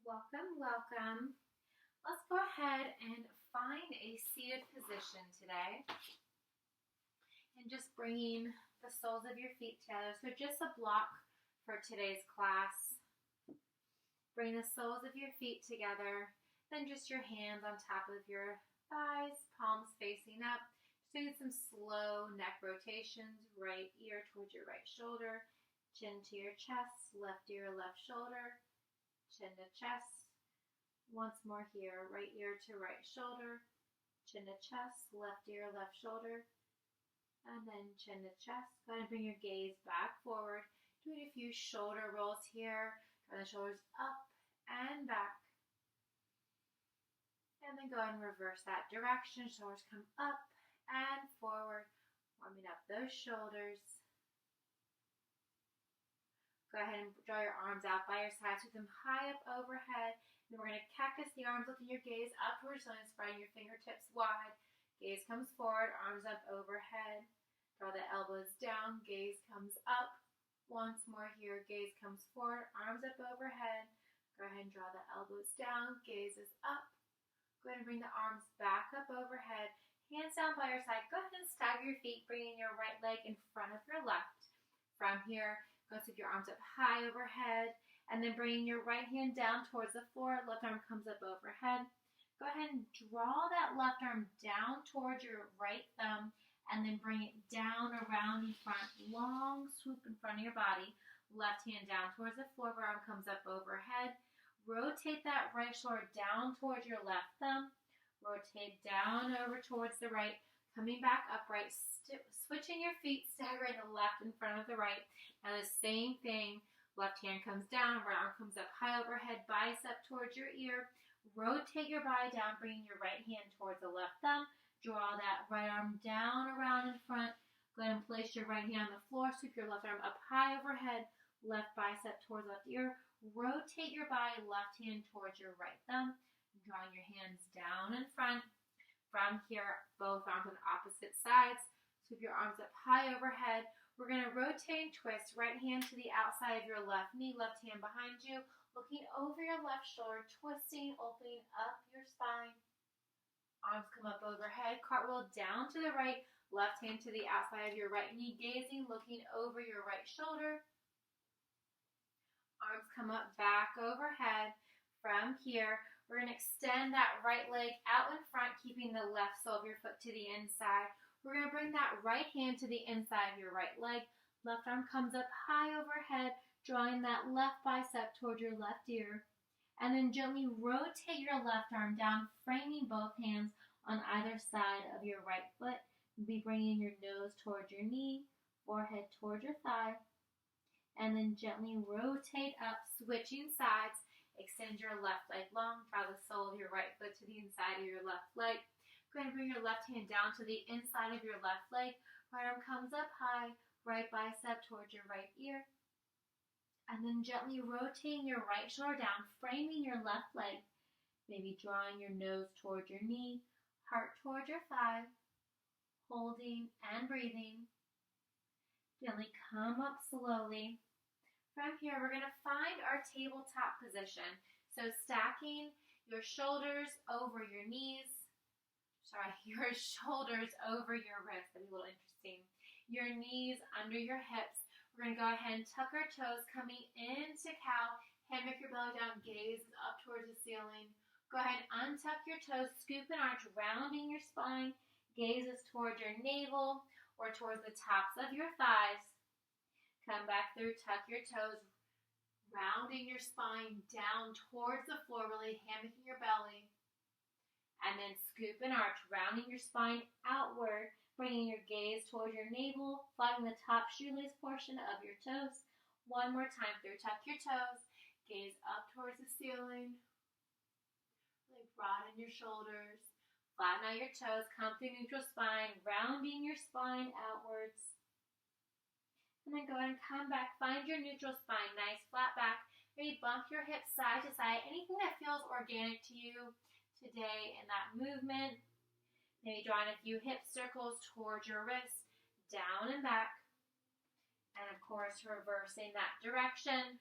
Welcome, welcome. Let's go ahead and find a seated position today. And just bringing the soles of your feet together. So just a block for today's class. Bring the soles of your feet together. Then just your hands on top of your thighs, palms facing up. Just doing some slow neck rotations. Right ear towards your right shoulder. Chin to your chest. Left ear, left shoulder. Chin to chest. Once more here. Right ear to right shoulder. Chin to chest. Left ear, left shoulder. And then chin to chest. Go ahead and bring your gaze back forward. Doing a few shoulder rolls here. Draw the shoulders up and back. And then go ahead and reverse that direction. Shoulders come up and forward. Warming up those shoulders. Go ahead and draw your arms out by your sides. Sweep them high up overhead. And we're going to cactus the arms, lifting your gaze up towards the ceiling, spreading your fingertips wide. Gaze comes forward, arms up overhead. Draw the elbows down, gaze comes up. Once more here, gaze comes forward, arms up overhead. Go ahead and draw the elbows down, gaze is up. Go ahead and bring the arms back up overhead. Hands down by your side. Go ahead and stagger your feet, bringing your right leg in front of your left. From here, go sweep your arms up high overhead. And then bringing your right hand down towards the floor. Left arm comes up overhead. Go ahead and draw that left arm down towards your right thumb. And then bring it down around in front. Long swoop in front of your body. Left hand down towards the floor. Arm comes up overhead. Rotate that right shoulder down towards your left thumb. Rotate down over towards the right. Coming back upright. Switching your feet. Staggering the left in front of the right. Now the same thing. Left hand comes down. Right arm comes up high overhead. Bicep towards your ear. Rotate your body down. Bringing your right hand towards the left thumb. Draw that right arm down around in front. Go ahead and place your right hand on the floor. Sweep your left arm up high overhead. Left bicep towards left ear. Rotate your body, left hand towards your right thumb. Drawing your hands down in front. From here, both arms on opposite sides. Sweep your arms up high overhead. We're going to rotate and twist. Right hand to the outside of your left knee. Left hand behind you. Looking over your left shoulder. Twisting, opening up your spine. Arms come up overhead, cartwheel down to the right, left hand to the outside of your right knee, gazing, looking over your right shoulder. Arms come up back overhead. From here, we're going to extend that right leg out in front, keeping the left sole of your foot to the inside. We're going to bring that right hand to the inside of your right leg. Left arm comes up high overhead, drawing that left bicep towards your left ear. And then gently rotate your left arm down, framing both hands on either side of your right foot. Be bringing your nose towards your knee, forehead towards your thigh. And then gently rotate up, switching sides. Extend your left leg long. Draw the sole of your right foot to the inside of your left leg. Go ahead and bring your left hand down to the inside of your left leg. Right arm comes up high, right bicep towards your right ear. And then gently rotating your right shoulder down, framing your left leg. Maybe drawing your nose towards your knee, heart towards your thigh. Holding and breathing. Gently come up slowly. From here, we're going to find our tabletop position. So stacking your shoulders over your knees. Your shoulders over your wrists. That'd be a little interesting. Your knees under your hips. We're going to go ahead and tuck our toes, coming into cow. Hammock your belly down, gaze up towards the ceiling. Go ahead and untuck your toes, scoop and arch, rounding your spine. Gazes towards your navel or towards the tops of your thighs. Come back through, tuck your toes, rounding your spine down towards the floor, really hammocking your belly. And then scoop and arch, rounding your spine outward. Bringing your gaze towards your navel, flattening the top shoelace portion of your toes. One more time through. Tuck your toes. Gaze up towards the ceiling. Really broaden your shoulders. Flatten out your toes. Come through neutral spine, rounding your spine outwards. And then go ahead and come back. Find your neutral spine. Nice flat back. Maybe bump your hips side to side. Anything that feels organic to you today in that movement. Maybe drawing a few hip circles towards your wrists, down and back. And of course, reversing that direction.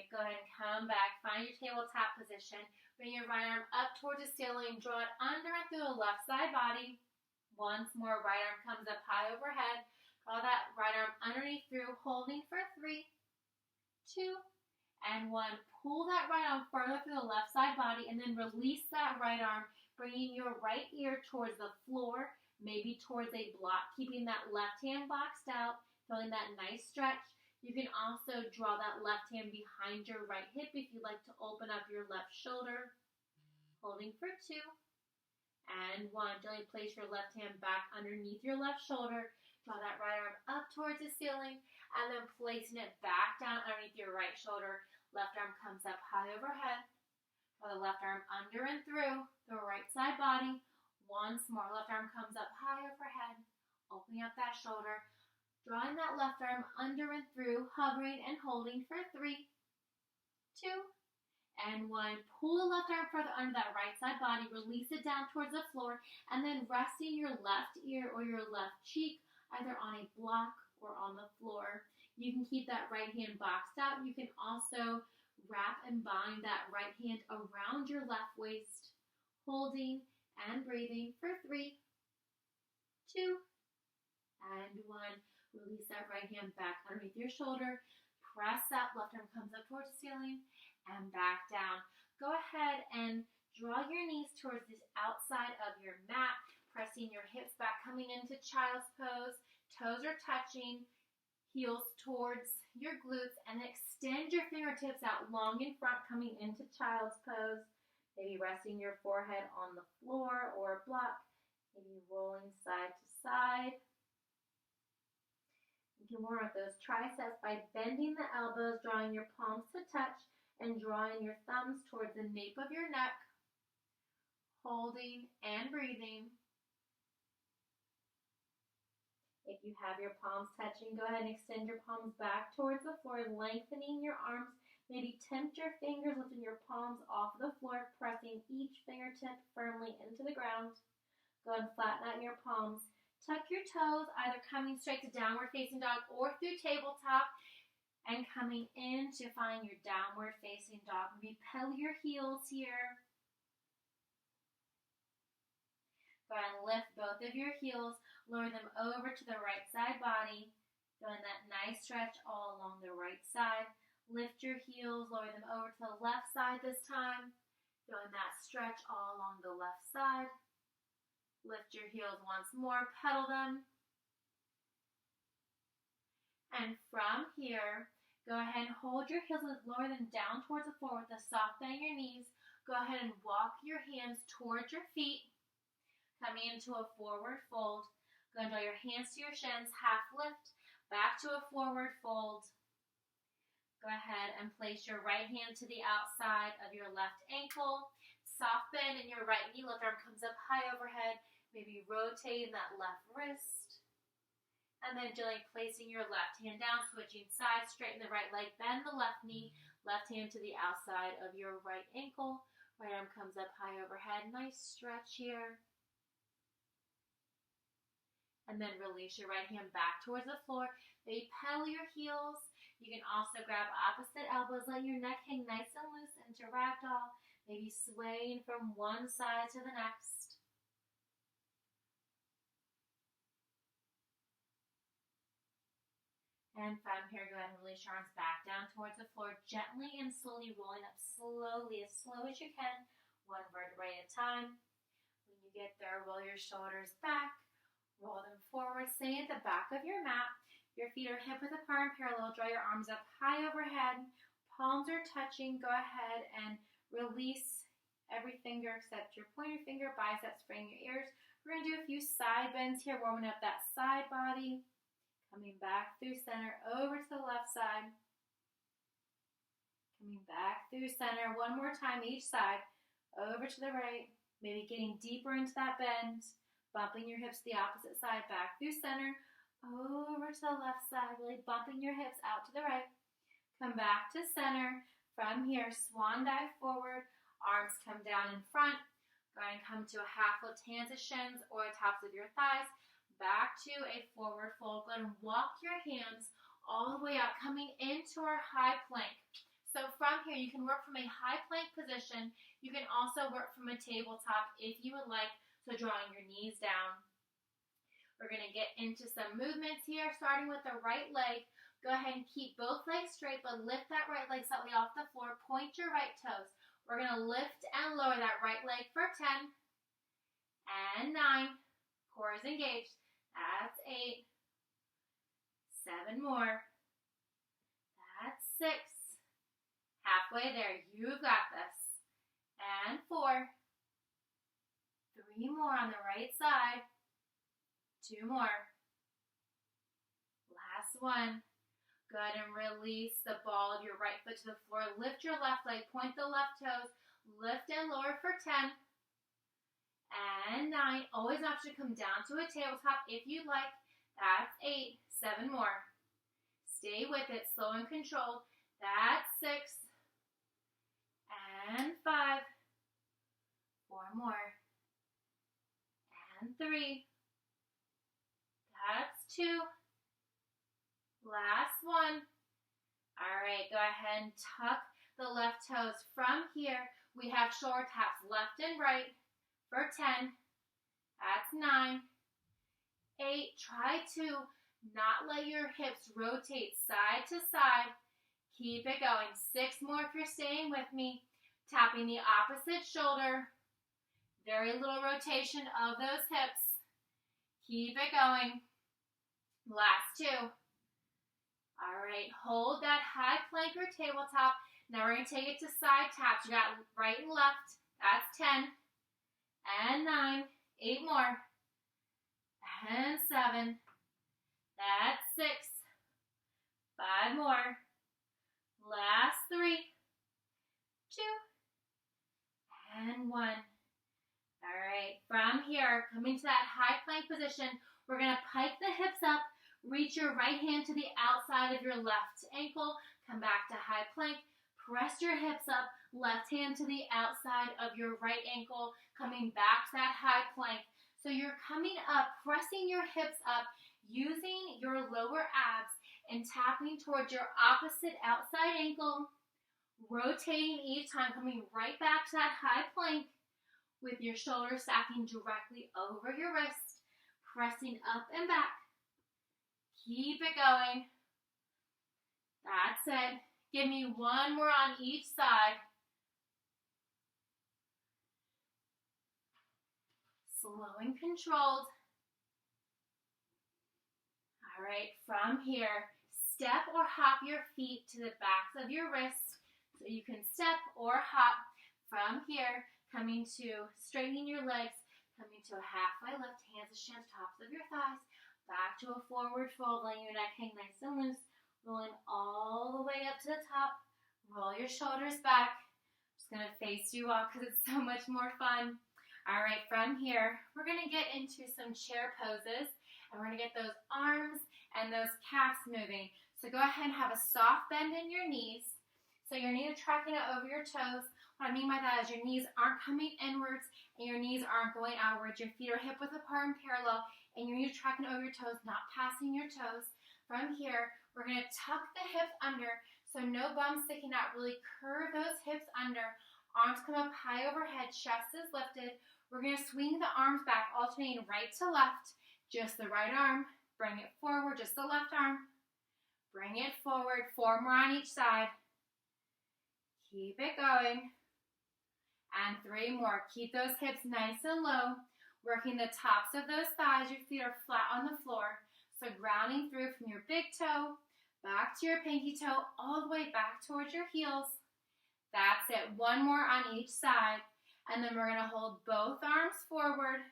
Go ahead and come back. Find your tabletop position. Bring your right arm up towards the ceiling. Draw it under and through the left side body. Once more, right arm comes up high overhead. Draw that right arm underneath through, holding for 3, 2, and 1. Pull that right arm further through the left side body, and then release that right arm, bringing your right ear towards the floor, maybe towards a block, keeping that left hand boxed out, feeling that nice stretch. You can also draw that left hand behind your right hip if you'd like to open up your left shoulder. Holding for 2 and 1. Gently place your left hand back underneath your left shoulder. Draw that right arm up towards the ceiling and then placing it back down underneath your right shoulder. Left arm comes up high overhead. Draw the left arm under and through the right side body. Once more, left arm comes up high overhead. Opening up that shoulder. Drawing that left arm under and through, hovering and holding for 3, 2, and 1. Pull the left arm further under that right side body, release it down towards the floor, and then resting your left ear or your left cheek either on a block or on the floor. You can keep that right hand boxed out. You can also wrap and bind that right hand around your left waist, holding and breathing for 3, 2, and 1. Release that right hand back underneath your shoulder. Press up. Left arm comes up towards the ceiling and back down. Go ahead and draw your knees towards the outside of your mat, pressing your hips back, coming into child's pose. Toes are touching, heels towards your glutes, and extend your fingertips out long in front, coming into child's pose. Maybe resting your forehead on the floor or a block. Maybe rolling side to side. You can warm up those triceps by bending the elbows, drawing your palms to touch, and drawing your thumbs towards the nape of your neck. Holding and breathing. If you have your palms touching, go ahead and extend your palms back towards the floor, lengthening your arms. Maybe tempt your fingers, lifting your palms off the floor, pressing each fingertip firmly into the ground. Go ahead and flatten out your palms. Tuck your toes, either coming straight to downward facing dog or through tabletop, and coming in to find your downward facing dog. Repel your heels here. Go ahead and lift both of your heels, lower them over to the right side body, doing that nice stretch all along the right side. Lift your heels, lower them over to the left side this time, doing that stretch all along the left side. Lift your heels once more, pedal them. And from here, go ahead and hold your heels and lower them down towards the floor with a soft bend in your knees. Go ahead and walk your hands towards your feet, coming into a forward fold. Go ahead and draw your hands to your shins, half lift, back to a forward fold. Go ahead and place your right hand to the outside of your left ankle. Soft bend in your right knee. Left arm comes up high overhead. Maybe rotating that left wrist. And then gently placing your left hand down, switching sides, straighten the right leg, bend the left knee, left hand to the outside of your right ankle. Right arm comes up high overhead. Nice stretch here. And then release your right hand back towards the floor. Maybe pedal your heels. You can also grab opposite elbows, let your neck hang nice and loose into ragdoll. Maybe swaying from one side to the next. And from here, go ahead and release your arms back down towards the floor, gently and slowly rolling up slowly, as slow as you can, one vertebrae at a time. When you get there, roll your shoulders back, roll them forward, stay at the back of your mat. Your feet are hip width apart and parallel. Draw your arms up high overhead. Palms are touching. Go ahead and release every finger except your pointer finger, biceps, frame your ears. We're going to do a few side bends here, warming up that side body. Coming back through center, over to the left side. Coming back through center, one more time each side. Over to the right. Maybe getting deeper into that bend. Bumping your hips to the opposite side, back through center. Over to the left side, really bumping your hips out to the right. Come back to center. From here, swan dive forward. Arms come down in front. Go ahead and come to a half lift, hands to shins or the tops of your thighs. Back to a forward fold. Go ahead and walk your hands all the way out, coming into our high plank. So from here, you can work from a high plank position. You can also work from a tabletop if you would like, so drawing your knees down. We're going to get into some movements here, starting with the right leg. Go ahead and keep both legs straight, but lift that right leg slightly off the floor. Point your right toes. We're going to lift and lower that right leg for 10 and 9. Core is engaged. That's 8. 7 more. That's 6. Halfway there. You've got this. And 4. 3 more on the right side. 2 more. Last one. Go ahead and release the ball of your right foot to the floor. Lift your left leg. Point the left toes. Lift and lower for 10 and 9. Always an option to come down to a tabletop if you'd like. That's 8. 7 more. Stay with it. Slow and controlled. That's 6 and 5. 4 more. And 3. That's 2. Last one. All right, go ahead and tuck the left toes. From here, we have shoulder taps left and right for 10. That's 9. 8. Try to not let your hips rotate side to side. Keep it going. 6 more if you're staying with me. Tapping the opposite shoulder. Very little rotation of those hips. Keep it going. Last 2. All right, hold that high plank or tabletop. Now we're going to take it to side taps. You got right and left. That's 10 and 9. 8 more. And 7. That's 6. 5 more. Last 3. 2. And 1. All right, from here, coming to that high plank position, we're going to pike the hips up. Reach your right hand to the outside of your left ankle. Come back to high plank. Press your hips up. Left hand to the outside of your right ankle. Coming back to that high plank. So you're coming up, pressing your hips up, using your lower abs and tapping towards your opposite outside ankle. Rotating each time, coming right back to that high plank with your shoulders stacking directly over your wrist. Pressing up and back. Keep it going. That's it. Give me 1 more on each side. Slow and controlled. All right, from here, step or hop your feet to the backs of your wrists. So you can step or hop from here, coming to straightening your legs, coming to a halfway lift, hands to shins, tops of your thighs. Back to a forward fold, letting your neck hang nice and loose. Rolling all the way up to the top. Roll your shoulders back. I'm just going to face you all because it's so much more fun. All right, from here, we're going to get into some chair poses. And we're going to get those arms and those calves moving. So go ahead and have a soft bend in your knees. So your knees are tracking it over your toes. What I mean by that is your knees aren't coming inwards and your knees aren't going outwards. Your feet are hip width apart and parallel. And your knees tracking over your toes, not passing your toes. From here, we're going to tuck the hips under, so no bum sticking out. Really curve those hips under. Arms come up high overhead, chest is lifted. We're going to swing the arms back, alternating right to left. Just the right arm. Bring it forward, just the left arm. Bring it forward. 4 more on each side. Keep it going. And 3 more. Keep those hips nice and low. Working the tops of those thighs. Your feet are flat on the floor. So grounding through from your big toe back to your pinky toe, all the way back towards your heels. That's it. 1 more on each side. And then we're going to hold both arms forward.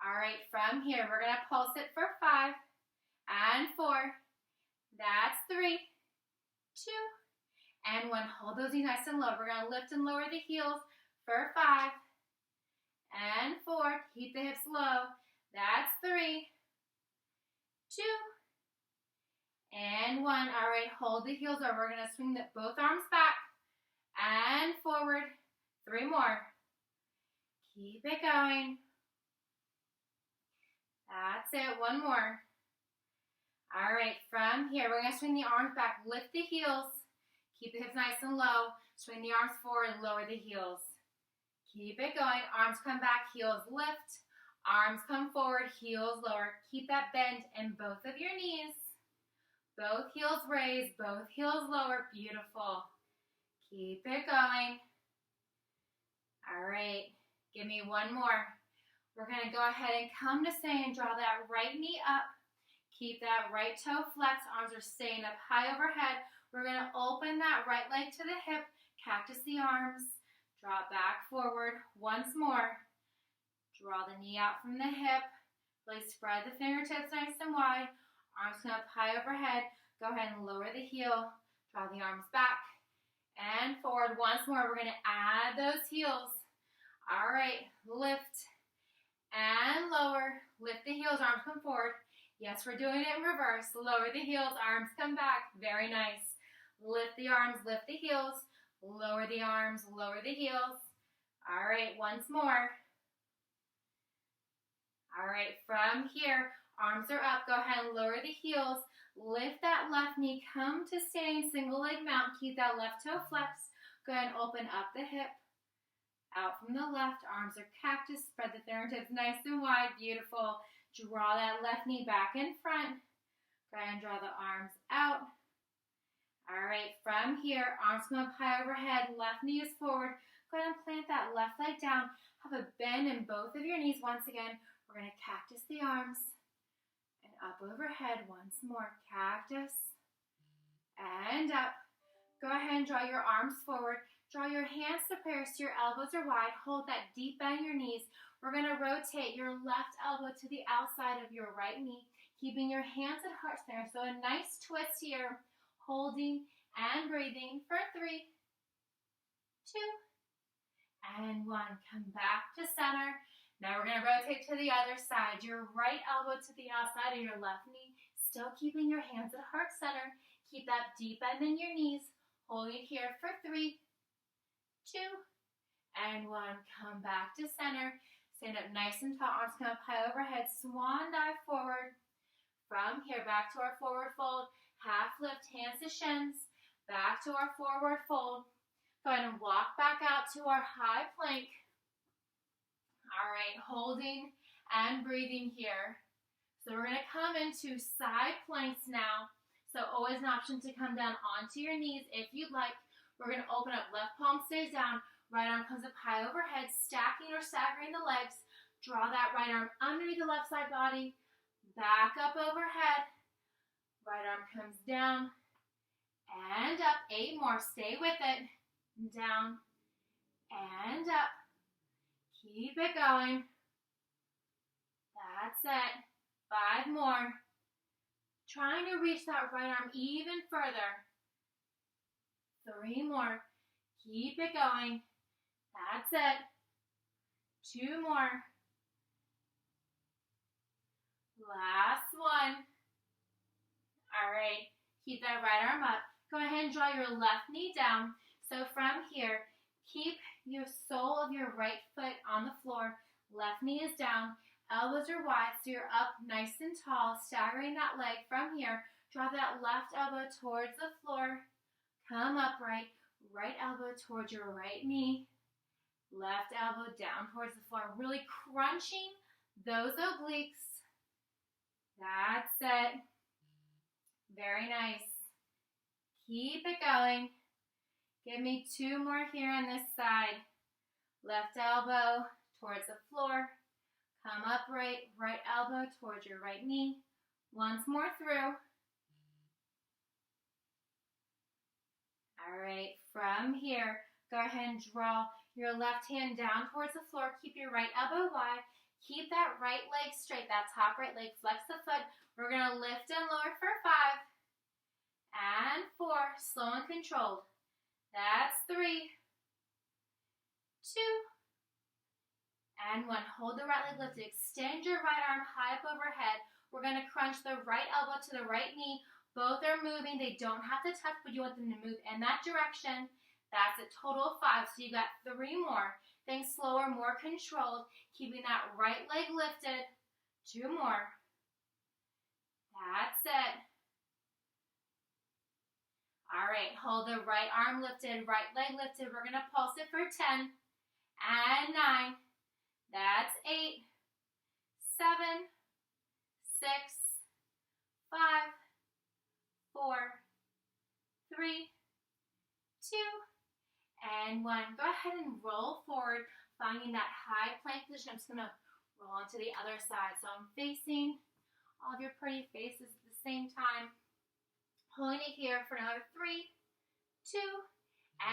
All right, from here, we're going to pulse it for 5 and 4. That's 3, 2, and 1. Hold those knees nice and low. We're going to lift and lower the heels for 5 and 4. Keep the hips low. That's 3, 2, and 1. All right, hold the heels over. We're going to swing both arms back and forward. 3 more. Keep it going. That's it. 1 more. All right, from here, we're going to swing the arms back. Lift the heels. Keep the hips nice and low. Swing the arms forward and lower the heels. Keep it going. Arms come back, heels lift. Arms come forward, heels lower. Keep that bend in both of your knees. Both heels raised, both heels lower. Beautiful. Keep it going. All right, give me one more. We're going to go ahead and come to stand. Draw that right knee up. Keep that right toe flexed. Arms are staying up high overhead. We're going to open that right leg to the hip. Cactus the arms. Drop back forward. Once more. Draw the knee out from the hip. Really spread the fingertips nice and wide. Arms come up high overhead. Go ahead and lower the heel. Draw the arms back and forward. Once more, we're going to add those heels. All right, lift and lower. Lift the heels, arms come forward. Yes, we're doing it in reverse. Lower the heels, arms come back. Very nice. Lift the arms, lift the heels. Lower the arms, lower the heels. All right, once more. All right, from here, arms are up. Go ahead and lower the heels. Lift that left knee. Come to standing single leg mount. Keep that left toe flexed. Go ahead and open up the hip. Out from the left. Arms are cactus. Spread the fingertips nice and wide. Beautiful. Draw that left knee back in front. Go ahead and draw the arms out. All right, from here, arms come up high overhead. Left knee is forward. Go ahead and plant that left leg down. Have a bend in both of your knees. Once again, we're going to cactus the arms. And up overhead once more. Cactus. And up. Go ahead and draw your arms forward. Draw your hands to prayer so your elbows are wide. Hold that deep bend in your knees. We're going to rotate your left elbow to the outside of your right knee, keeping your hands at heart center. So a nice twist here, holding and breathing for 3, 2, and 1. Come back to center. Now we're going to rotate to the other side. Your right elbow to the outside of your left knee, still keeping your hands at heart center. Keep that deep bend in your knees. Hold it here for 3, 2, and 1. Come back to center. Stand up nice and tall. Arms come up high overhead. Swan dive forward. From here, back to our forward fold. Half lift, hands to shins. Back to our forward fold. Go ahead and walk back out to our high plank. All right, holding and breathing here. So we're going to come into side planks now. So always an option to come down onto your knees if you'd like. We're going to open up, left palm stays down. Right arm comes up high overhead, stacking or staggering the legs. Draw that right arm underneath the left side body. Back up overhead. Right arm comes down and up. 8 more. Stay with it. Down and up. Keep it going. That's it. 5 more. Trying to reach that right arm even further. 3 more. Keep it going. That's it. 2 more. Last one. All right. Keep that right arm up. Go ahead and draw your left knee down. So from here, keep your sole of your right foot on the floor. Left knee is down. Elbows are wide, so you're up nice and tall, staggering that leg from here. Draw that left elbow towards the floor. Come upright. Right elbow towards your right knee. Left elbow down towards the floor. Really crunching those obliques. That's it. Very nice. Keep it going. Give me 2 more here on this side. Left elbow towards the floor. Come upright. Right elbow towards your right knee. Once more through. All right, from here, go ahead and draw your left hand down towards the floor. Keep your right elbow wide. Keep that right leg straight, that top right leg. Flex the foot. We're going to lift and lower for 5 and 4. Slow and controlled. That's 3, 2, and 1. Hold the right leg lifted. Extend your right arm high up overhead. We're going to crunch the right elbow to the right knee. Both are moving. They don't have to touch, but you want them to move in that direction. That's a total of 5. So you got 3 more. Think slower, more controlled. Keeping that right leg lifted. 2 more. That's it. All right. right, hold the right arm lifted, right leg lifted. We're going to pulse it for 10 and 9. That's 8, 7, 6, 5, 4, 3, 2, and 1. Go ahead and roll forward, finding that high plank position. I'm just going to roll onto the other side. So I'm facing all of your pretty faces at the same time. Holding it here for another 3, 2,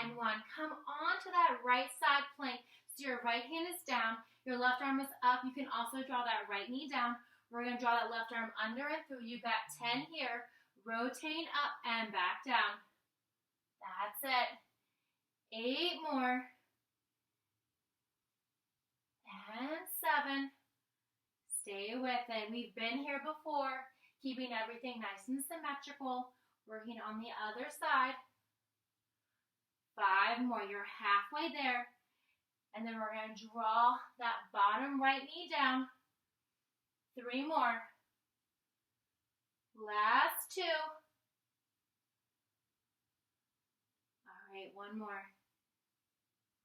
and 1. Come on to that right side plank. So your right hand is down, your left arm is up. You can also draw that right knee down. We're going to draw that left arm under and through. You got 10 here. Rotating up and back down. That's it. 8 more. And 7. Stay with it. We've been here before, keeping everything nice and symmetrical. Working on the other side. 5 more. You're halfway there. And then we're going to draw that bottom right knee down. 3 more. Last 2. All right, 1 more.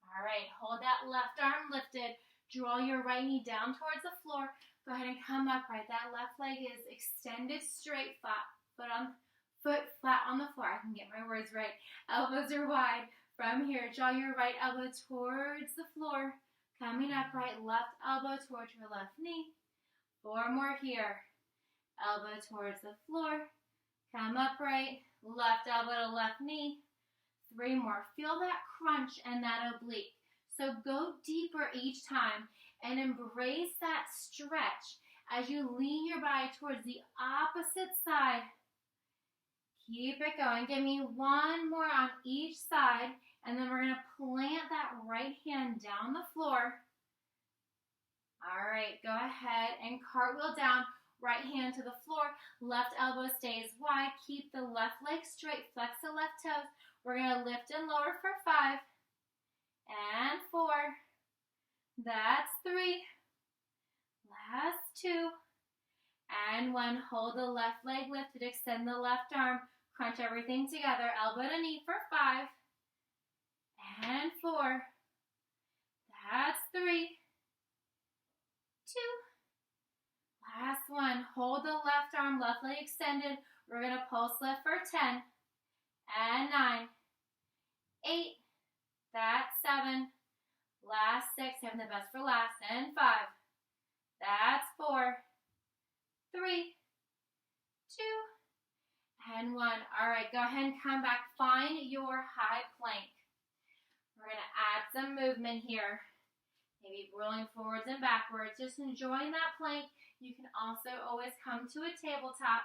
All right, hold that left arm lifted. Draw your right knee down towards the floor. Go ahead and come upright. That left leg is extended straight, foot flat on the floor. I can get my words right. Elbows are wide. From here, draw your right elbow towards the floor. Coming upright, left elbow towards your left knee. 4 more here. Elbow towards the floor. Come upright, left elbow to left knee. 3 more. Feel that crunch and that oblique. So go deeper each time and embrace that stretch as you lean your body towards the opposite side. Keep it going. Give me 1 more on each side, and then we're going to plant that right hand down the floor. All right, go ahead and cartwheel down. Right hand to the floor. Left elbow stays wide. Keep the left leg straight. Flex the left toes. We're going to lift and lower for 5 and 4. That's 3. Last 2 and 1. Hold the left leg lifted. Extend the left arm. Crunch everything together. Elbow to knee for 5 and 4. That's 3, 2. Last 1. Hold the left arm, left leg extended. We're going to pulse lift for 10 and 9, 8. That's 7. Last 6. Having the best for last. And 5. That's 4, 3, 2, and 1. All right, go ahead and come back. Find your high plank. We're going to add some movement here. Maybe rolling forwards and backwards. Just enjoying that plank. You can also always come to a tabletop.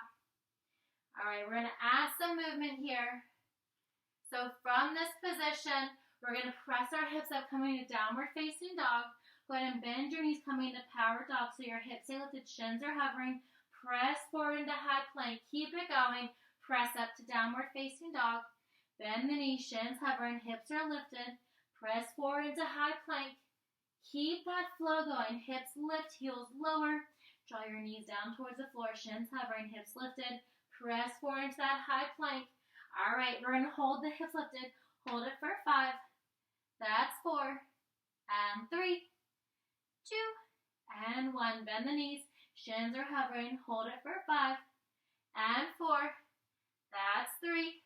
All right, we're going to add some movement here. So from this position, we're going to press our hips up, coming to downward facing dog. Go ahead and bend your knees, coming to power dog. So your hips stay lifted, shins are hovering. Press forward into high plank. Keep it going. Press up to downward facing dog. Bend the knees, shins hovering, hips are lifted. Press forward into high plank. Keep that flow going. Hips lift, heels lower. Draw your knees down towards the floor, shins hovering, hips lifted. Press forward into that high plank. All right, we're going to hold the hips lifted. Hold it for 5. That's 4 and 3, 2, and 1. Bend the knees. Shins are hovering. Hold it for 5 and 4. That's 3,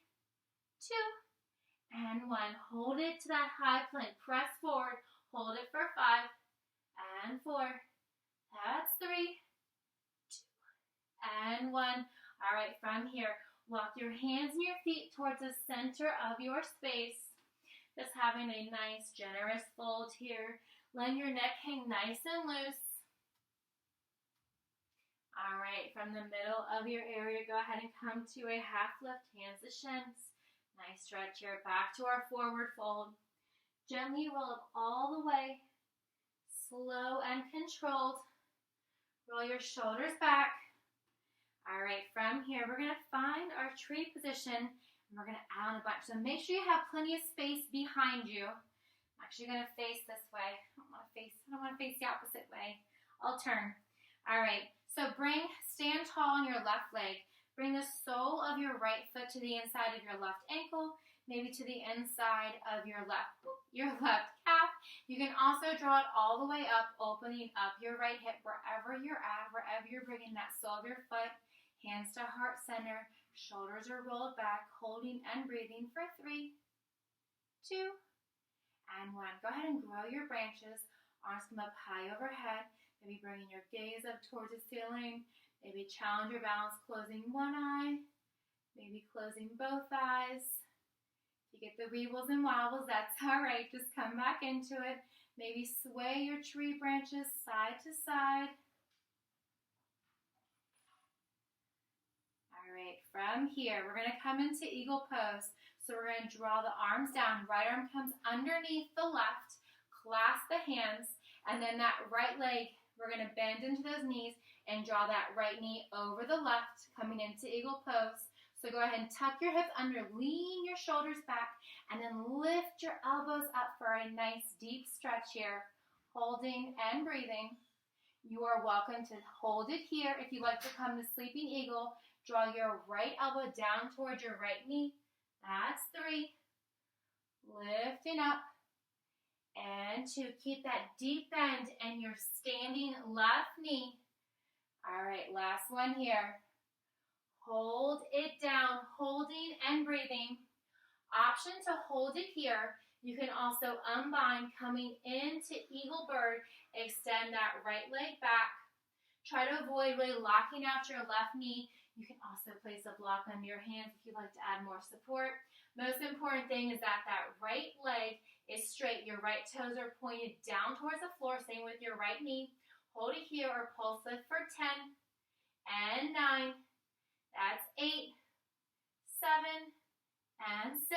2, and 1. Hold it to that high plank. Press forward. Hold it for 5 and 4. That's 3, 2, and 1. All right, from here, walk your hands and your feet towards the center of your space. Just having a nice, generous fold here. Letting your neck hang nice and loose. All right, from the middle of your area, go ahead and come to a half lift, hands to shins. Nice stretch here. Back to our forward fold. Gently roll up all the way. Slow and controlled. Roll your shoulders back. All right, from here, we're going to find our tree position. And we're going to add on a bunch. So make sure you have plenty of space behind you. I'm actually going to face this way. I don't want to face the opposite way. I'll turn. All right, so stand tall on your left leg. Bring the sole of your right foot to the inside of your left ankle, maybe to the inside of your left calf. You can also draw it all the way up, opening up your right hip wherever you're at, wherever you're bringing that sole of your foot. Hands to heart center, shoulders are rolled back, holding and breathing for 3, 2, and 1. Go ahead and grow your branches. Arms come up high overhead. Maybe bringing your gaze up towards the ceiling. Maybe challenge your balance, closing one eye. Maybe closing both eyes. If you get the weebles and wobbles, that's all right. Just come back into it. Maybe sway your tree branches side to side. All right, from here, we're going to come into eagle pose. So we're going to draw the arms down. Right arm comes underneath the left. Clasp the hands. And then that right leg, we're going to bend into those knees and draw that right knee over the left, coming into eagle pose. So go ahead and tuck your hips under, lean your shoulders back, and then lift your elbows up for a nice deep stretch here, holding and breathing. You are welcome to hold it here. If you'd like to come to sleeping eagle, draw your right elbow down towards your right knee. That's 3. Lifting up. And 2. Keep that deep bend in your standing left knee. All right, last one here. Hold it down, holding and breathing. Option to hold it here. You can also unbind, coming into eagle bird. Extend that right leg back. Try to avoid really locking out your left knee. You can also place a block under your hands if you'd like to add more support. Most important thing is that that right leg is straight. Your right toes are pointed down towards the floor. Same with your right knee. Hold it here or pulse lift for 10 and 9. That's 8, 7, and 6.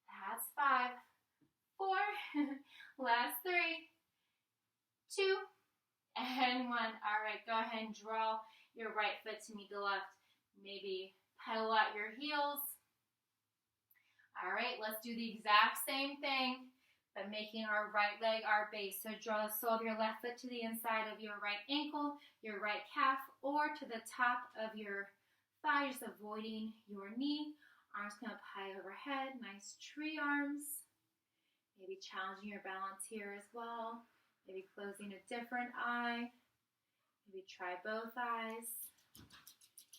That's 5, 4. Last 3, 2, and 1. All right, go ahead and draw your right foot to meet the left. Maybe pedal out your heels. All right, let's do the exact same thing, but making our right leg our base. So draw the sole of your left foot to the inside of your right ankle, your right calf, or to the top of your thigh, just avoiding your knee. Arms come up high overhead, nice tree arms. Maybe challenging your balance here as well. Maybe closing a different eye. Maybe try both eyes.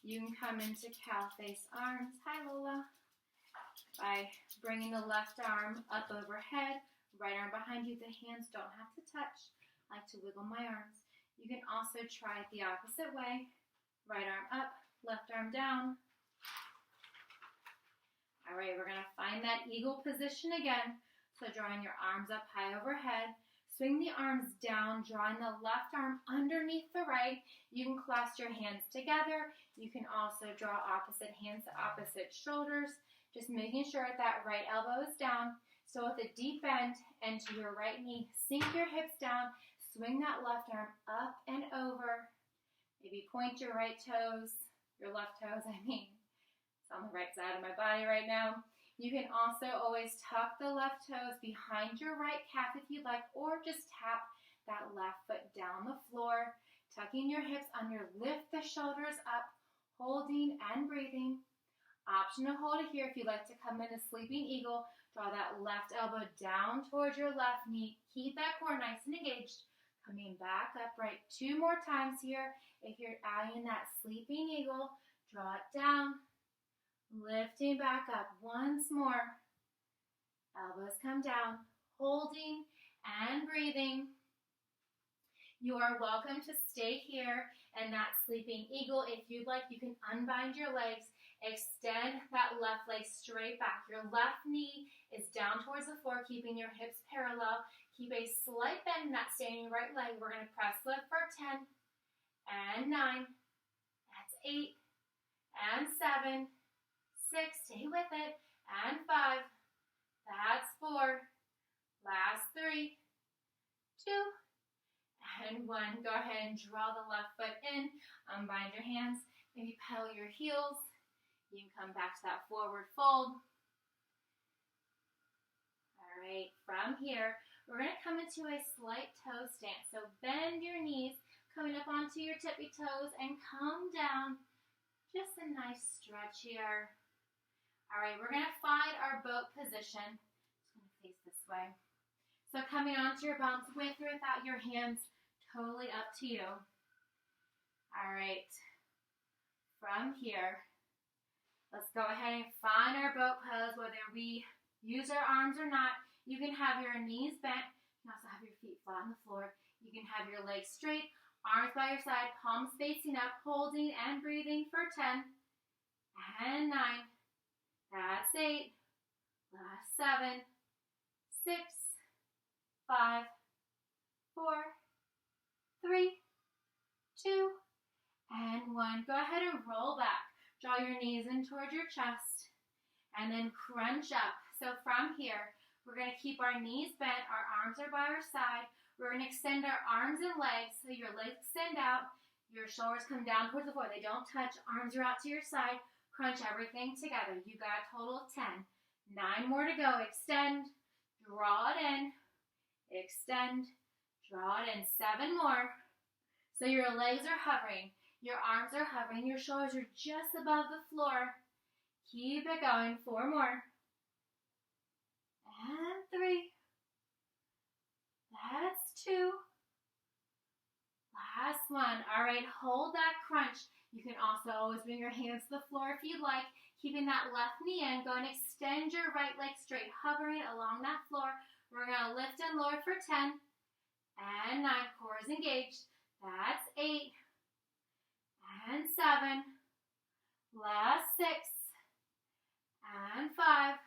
You can come into cow face arms. Hi, Lola. By bringing the left arm up overhead, right arm behind you. The hands don't have to touch. I like to wiggle my arms. You can also try it the opposite way. Right arm up, left arm down. All right, we're going to find that eagle position again. So drawing your arms up high overhead. Swing the arms down, drawing the left arm underneath the right. You can clasp your hands together. You can also draw opposite hands to opposite shoulders. Just making sure that right elbow is down. Still with a deep bend into your right knee. Sink your hips down. Swing that left arm up and over. Maybe point your right toes, your left toes, It's on the right side of my body right now. You can also always tuck the left toes behind your right calf if you'd like, or just tap that left foot down the floor. Tucking your hips under, lift the shoulders up, holding and breathing. Option to hold it here if you'd like to come into sleeping eagle. Draw that left elbow down towards your left knee. Keep that core nice and engaged. Coming back upright 2 more times here. If you're adding that sleeping eagle, draw it down. Lifting back up once more. Elbows come down, holding and breathing. You are welcome to stay here in that sleeping eagle. If you'd like, you can unbind your legs. Extend that left leg straight back. Your left knee is down towards the floor, keeping your hips parallel. Keep a slight bend in that standing right leg. We're going to press lift for 10 and 9. That's 8 and 7. 6, stay with it, and 5, that's 4, last 3, 2, and 1. Go ahead and draw the left foot in, unbind your hands, maybe pedal your heels. You can come back to that forward fold. All right, from here, we're going to come into a slight toe stance. So bend your knees, coming up onto your tippy toes, and come down. Just a nice stretch here. All right, we're gonna find our boat position. Just gonna face this way. So coming onto your bumps with or without your hands, totally up to you. All right, from here, let's go ahead and find our boat pose, whether we use our arms or not. You can have your knees bent. You can also have your feet flat on the floor. You can have your legs straight, arms by your side, palms facing up, holding and breathing for 10 and 9. That's 8. Last 7, 6, 5, 4, 3, 2, and 1. Go ahead and roll back. Draw your knees in towards your chest and then crunch up. So from here, we're going to keep our knees bent. Our arms are by our side. We're going to extend our arms and legs. So your legs extend out. Your shoulders come down towards the floor. They don't touch. Arms are out to your side. Crunch everything together. You got a total of 10. 9 more to go. Extend. Draw it in. Extend. Draw it in. 7 more. So your legs are hovering. Your arms are hovering. Your shoulders are just above the floor. Keep it going. 4 more. And 3. That's 2. Last 1. All right, hold that crunch. You can also always bring your hands to the floor if you'd like, keeping that left knee in. Go and extend your right leg straight, hovering along that floor. We're going to lift and lower for 10 and 9. Core is engaged. That's 8 and 7. Last 6 and 5.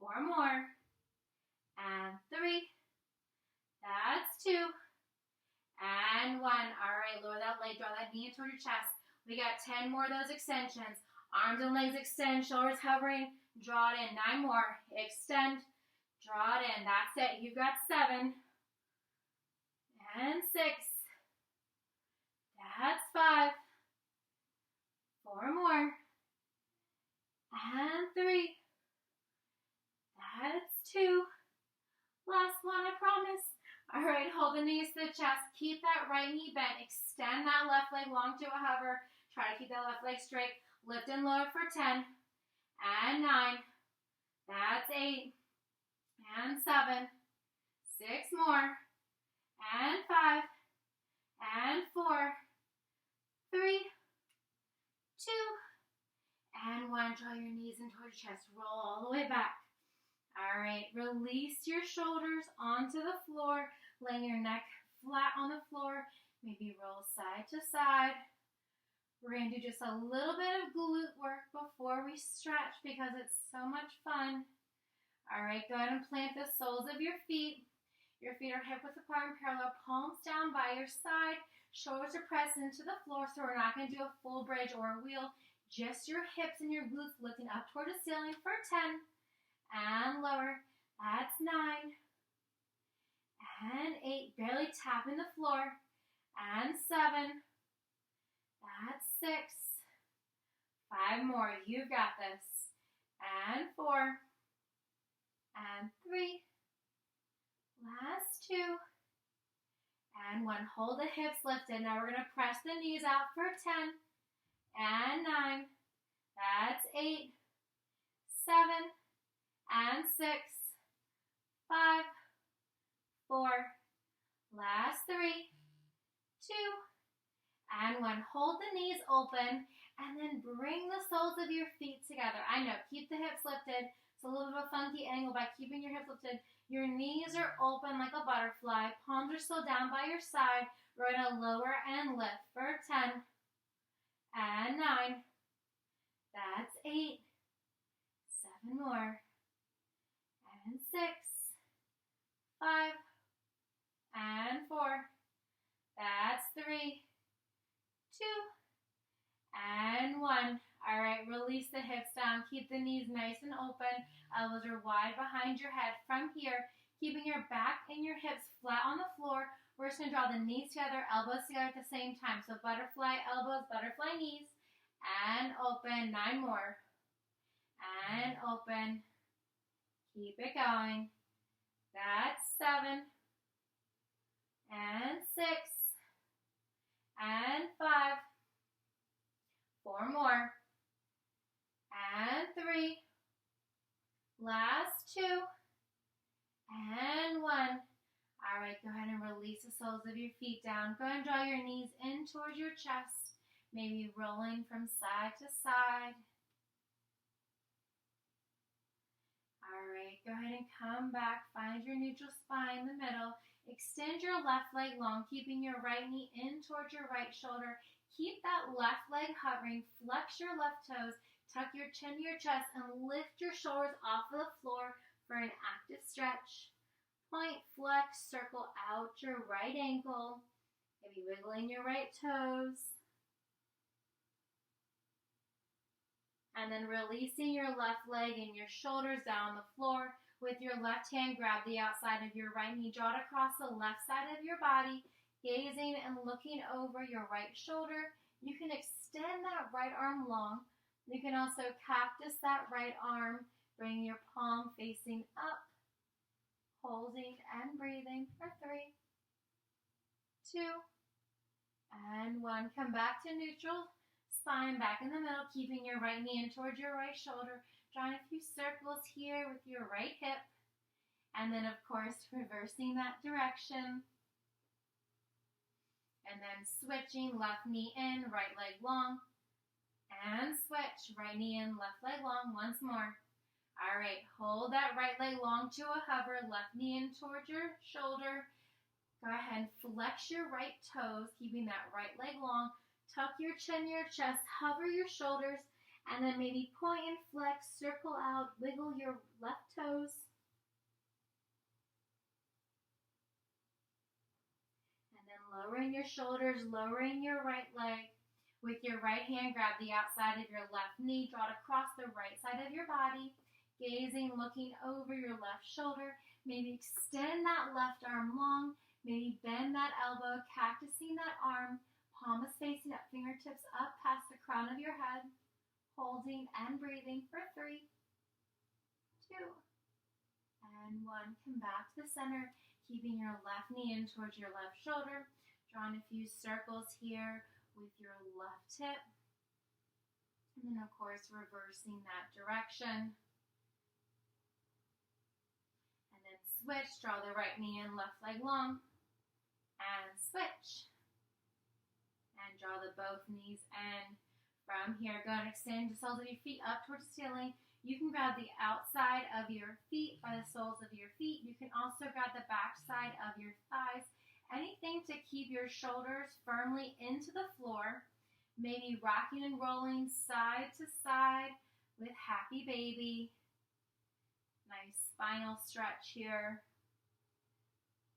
4 more and 3. That's 2 and 1. All right, lower that leg, draw that knee in toward your chest. We got 10 more of those extensions. Arms and legs extend, shoulders hovering, draw it in. 9 more, extend, draw it in. That's it. You've got 7 and 6. That's 5. 4 more and 3. That's 2. Last 1, I promise. All right, hold the knees to the chest. Keep that right knee bent. Extend that left leg long to a hover. Try to keep that left leg straight. Lift and lower for 10 and 9. That's 8 and 7. 6 more and 5 and 4, 3, 2, and 1. Draw your knees in towards your chest. Roll all the way back. All right, release your shoulders onto the floor, laying your neck flat on the floor. Maybe roll side to side. We're going to do just a little bit of glute work before we stretch because it's so much fun. All right, go ahead and plant the soles of your feet. Your feet are hip width apart and parallel, palms down by your side. Shoulders are pressed into the floor, so we're not going to do a full bridge or a wheel. Just your hips and your glutes lifting up toward the ceiling for 10. And lower. That's 9 and 8. Barely tapping the floor. And 7. That's 6. 5 more. You've got this. And 4. And 3. Last 2. And 1. Hold the hips lifted. Now we're going to press the knees out for 10. And 9. That's 8. 7. And 6, 5, 4, last 3, 2, and 1. Hold the knees open and then bring the soles of your feet together. I know, keep the hips lifted. It's a little bit of a funky angle by keeping your hips lifted. Your knees are open like a butterfly. Palms are still down by your side. We're going to lower and lift for 10 and 9. That's 8. 7 more. And 6, 5, and 4. That's 3, 2, and 1. All right, release the hips down. Keep the knees nice and open. Elbows are wide behind your head. From here, keeping your back and your hips flat on the floor, we're just going to draw the knees together, elbows together at the same time. So butterfly elbows, butterfly knees, and open. 9 more. And open. Keep it going. That's 7 and 6 and 5. 4 4 more. And 3. Last 2. And 1. All right, go ahead and release the soles of your feet down. Go ahead and draw your knees in towards your chest, maybe rolling from side to side. All right, go ahead and come back. Find your neutral spine in the middle. Extend your left leg long, keeping your right knee in towards your right shoulder. Keep that left leg hovering. Flex your left toes. Tuck your chin to your chest and lift your shoulders off of the floor for an active stretch. Point, flex, circle out your right ankle. Maybe wiggling your right toes. And then releasing your left leg and your shoulders down on the floor. With your left hand, grab the outside of your right knee. Draw it across the left side of your body, gazing and looking over your right shoulder. You can extend that right arm long. You can also cactus that right arm. Bring your palm facing up. Holding and breathing for 3, 2, and 1. Come back to neutral. Spine back in the middle, keeping your right knee in towards your right shoulder. Drawing a few circles here with your right hip. And then, of course, reversing that direction. And then switching, left knee in, right leg long. And switch, right knee in, left leg long. Once more. All right, hold that right leg long to a hover, left knee in towards your shoulder. Go ahead and flex your right toes, keeping that right leg long. Tuck your chin to your chest, hover your shoulders, and then maybe point and flex, circle out, wiggle your left toes. And then lowering your shoulders, lowering your right leg. With your right hand, grab the outside of your left knee, draw it across the right side of your body. Gazing, looking over your left shoulder. Maybe extend that left arm long. Maybe bend that elbow, cactusing that arm. Palm is facing up, fingertips up past the crown of your head. Holding and breathing for 3, 2, and 1. Come back to the center, keeping your left knee in towards your left shoulder. Drawing a few circles here with your left hip. And then, of course, reversing that direction. Switch, draw the right knee in, left leg long, and switch. And draw the both knees in. From here, go and extend the soles of your feet up towards the ceiling. You can grab the outside of your feet by the soles of your feet. You can also grab the back side of your thighs. Anything to keep your shoulders firmly into the floor. Maybe rocking and rolling side to side with happy baby. Nice spinal stretch here.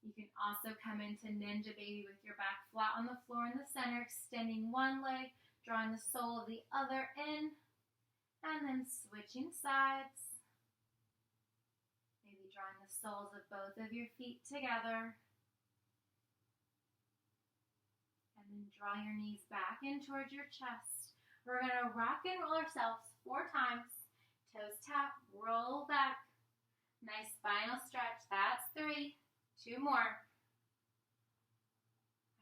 You can also come into Ninja Baby with your back flat on the floor in the center, extending one leg, drawing the sole of the other in, and then switching sides. Maybe drawing the soles of both of your feet together. And then draw your knees back in towards your chest. We're going to rock and roll ourselves 4 times. Toes tap, roll back. Nice spinal stretch. That's 3. 2 more.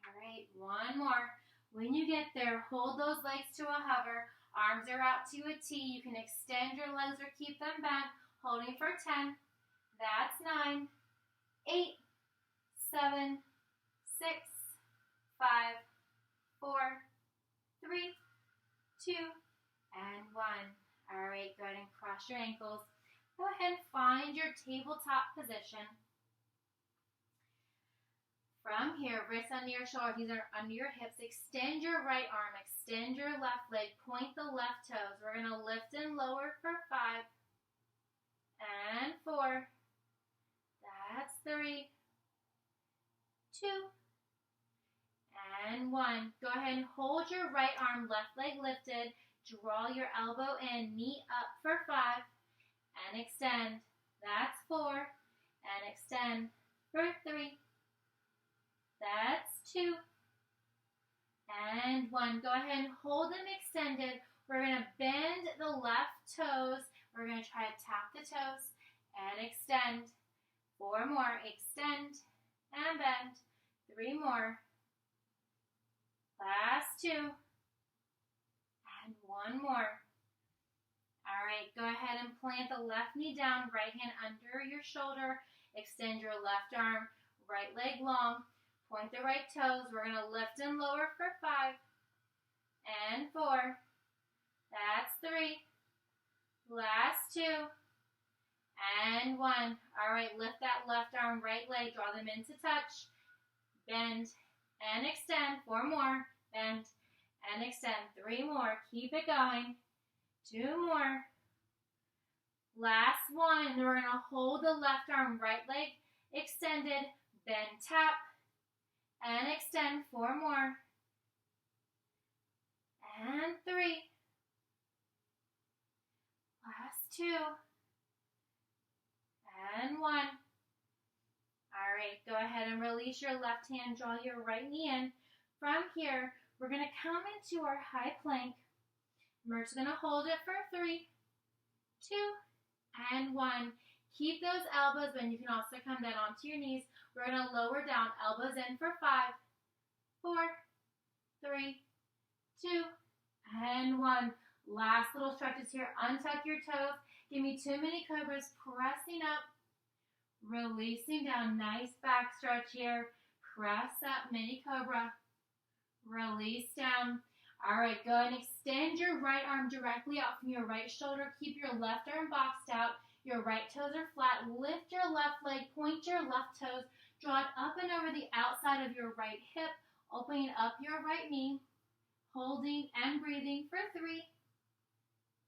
All right, 1 more. When you get there, hold those legs to a hover. Arms are out to a T. You can extend your legs or keep them bent. Holding for 10. That's 9, 8, 7, 6, 5, 4, 3, 2, and 1. All right, go ahead and cross your ankles. Go ahead and find your tabletop position. From here, wrists under your shoulders, these are under your hips. Extend your right arm, extend your left leg, point the left toes. We're going to lift and lower for 5 and 4. That's 3, 2, and 1. Go ahead and hold your right arm, left leg lifted. Draw your elbow in, knee up for 5. And extend. That's 4. And extend for 3. That's 2. And 1. Go ahead and hold them extended. We're going to bend the left toes. We're going to try to tap the toes. And extend. 4 more. Extend. And bend. 3 more. Last 2. And one more. All right, go ahead and plant the left knee down, right hand under your shoulder. Extend your left arm, right leg long. Point the right toes. We're going to lift and lower for 5 and 4. That's 3. Last 2 and 1. All right, lift that left arm, right leg. Draw them into touch. Bend and extend. 4 more. Bend and extend. 3 more. Keep it going. 2 more. Last 1. We're going to hold the left arm, right leg extended. Bend, tap, and extend. 4 more. And 3. Last 2. And 1. All right, go ahead and release your left hand. Draw your right knee in. From here, we're going to come into our high plank. We're just going to hold it for 3, 2, and 1. Keep those elbows bent. You can also come down onto your knees. We're going to lower down, elbows in for 5, 4, 3, 2, and 1. Last little stretches here. Untuck your toes. Give me 2 mini cobras. Pressing up, releasing down. Nice back stretch here. Press up, mini cobra. Release down. All right, go ahead and extend your right arm directly out from your right shoulder. Keep your left arm boxed out. Your right toes are flat. Lift your left leg. Point your left toes. Draw it up and over the outside of your right hip. Opening up your right knee. Holding and breathing for 3,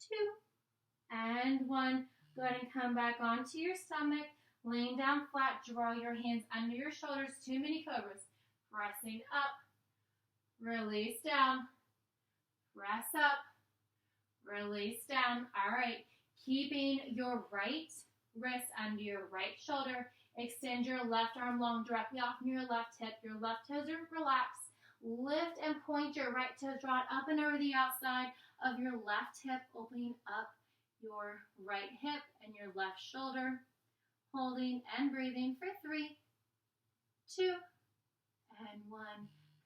2, and 1. Go ahead and come back onto your stomach. Laying down flat. Draw your hands under your shoulders. 2 mini cobras. Pressing up. Release down. Press up. Release down. All right. Keeping your right wrist under your right shoulder. Extend your left arm long directly off from your left hip. Your left toes are relaxed. Lift and point your right toes. Draw it up and over the outside of your left hip. Opening up your right hip and your left shoulder. Holding and breathing for 3, 2, and 1.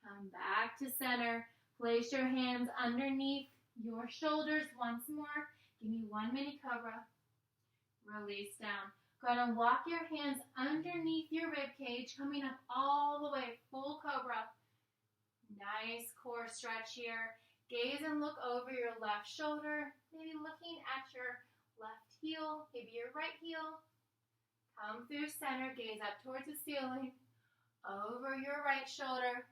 Come back to center. Place your hands underneath your shoulders once more. Give me 1 mini cobra. Release down. Go ahead and walk your hands underneath your rib cage, coming up all the way, full cobra. Nice core stretch here. Gaze and look over your left shoulder, maybe looking at your left heel, maybe your right heel. Come through center, gaze up towards the ceiling, over your right shoulder,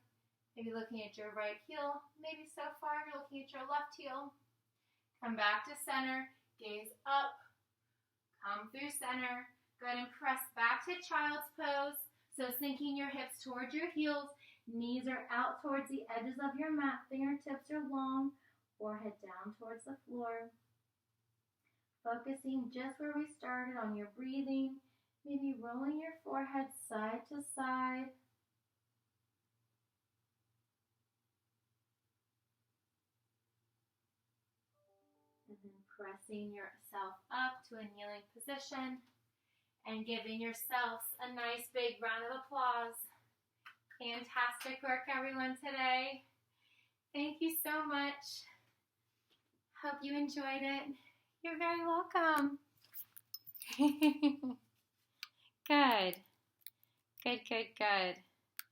maybe looking at your right heel, maybe so far you're looking at your left heel. Come back to center, gaze up, come through center. Go ahead and press back to child's pose. So sinking your hips towards your heels, knees are out towards the edges of your mat, fingertips are long, forehead down towards the floor. Focusing just where we started on your breathing, maybe rolling your forehead side to side. And then pressing yourself up to a kneeling position and giving yourselves a nice big round of applause. Fantastic work, everyone, today. Thank you so much. Hope you enjoyed it. You're very welcome. Good. Good, good, good.